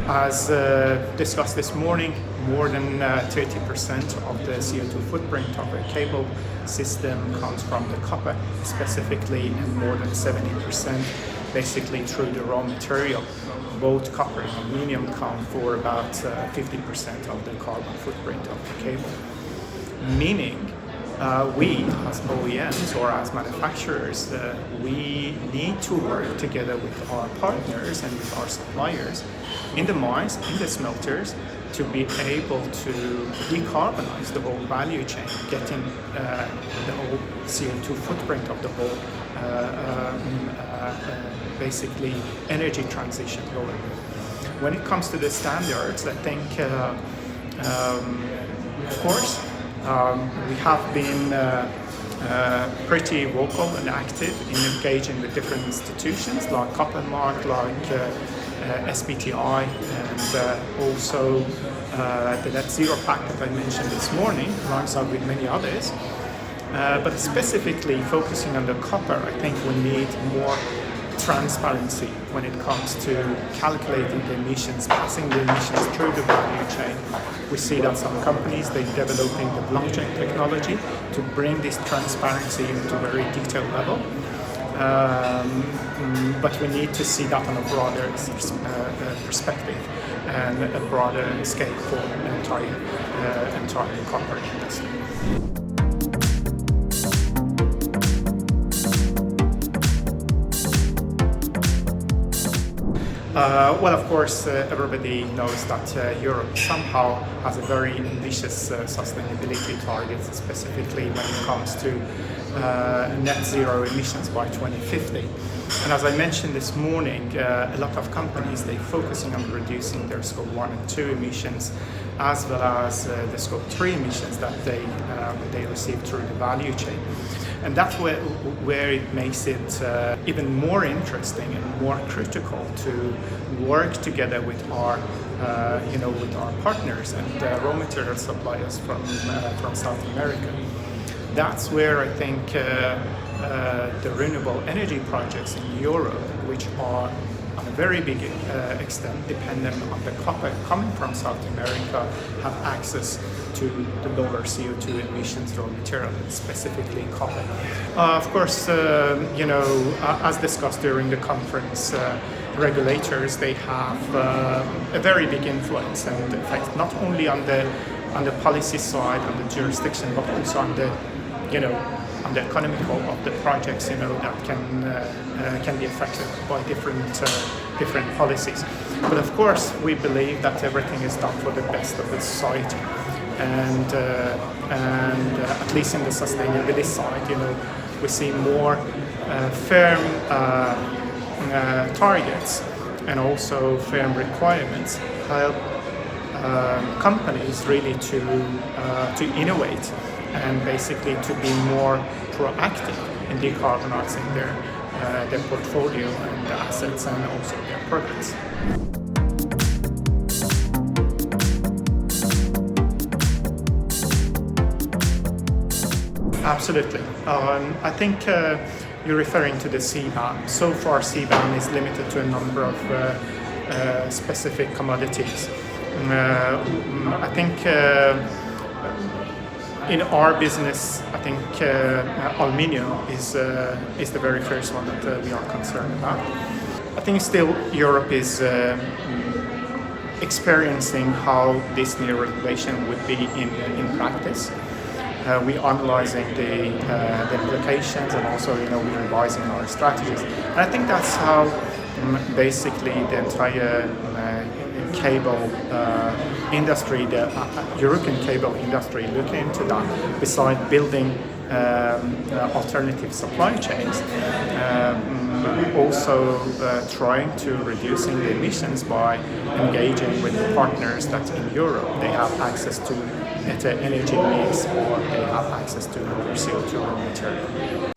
As discussed this morning, more than 30% of the CO2 footprint of a cable system comes from the copper specifically, and more than 70% basically through the raw material. Both copper and aluminium come for about 50% of the carbon footprint of the cable. Meaning, we as OEMs or as manufacturers, we need to work together with our partners and with our suppliers in the mines, in the smelters, to be able to decarbonize the whole value chain, getting the whole CO2 footprint of the whole basically energy transition going. When it comes to the standards, I think of course we have been pretty vocal and active in engaging with different institutions like Coppermark, like SBTi, and also the Net Zero Pact that I mentioned this morning, alongside with many others. But specifically focusing on the copper, I think we need more transparency when it comes to calculating the emissions, passing the emissions through the value chain. We see that some companies, they're developing the blockchain technology to bring this transparency into a very detailed level. But we need to see that on a broader perspective and a broader scale for the entire copper industry. Well, of course, everybody knows that Europe somehow has a very ambitious sustainability targets, specifically when it comes to net zero emissions by 2050. And as I mentioned this morning, a lot of companies, they're focusing on reducing their scope 1 and 2 emissions, as well as the scope 3 emissions that they receive through the value chain. And that's where it makes it even more interesting and more critical to work together with our, with our partners and raw material suppliers from South America. That's where I think the renewable energy projects in Europe, which are on a very big extent dependent on the copper coming from South America, have access to the lower CO2 emissions raw material, specifically copper. Of course, as discussed during the conference, regulators, they have a very big influence and effect, not only on the policy side, on the jurisdiction, but also on the on the economical of the projects, that can be affected by different policies. But of course, we believe that everything is done for the best of the society, and at least in the sustainability side, we see more firm targets and also firm requirements help companies really to innovate and basically to be more proactive in decarbonizing their portfolio and the assets and also their products. Absolutely. I think you're referring to the CBAM. So far, CBAM is limited to a number of specific commodities. I think in our business, I think aluminium is the very first one that we are concerned about. I think still Europe is experiencing how this new regulation would be in practice. We're analyzing the implications, and also we're revising our strategies. And I think that's how basically the entire cable industry, the European cable industry, look into that. Besides building alternative supply chains, also trying to reducing the emissions by engaging with the partners that in Europe they have access to better energy mix, or they have access to lower CO2 raw material.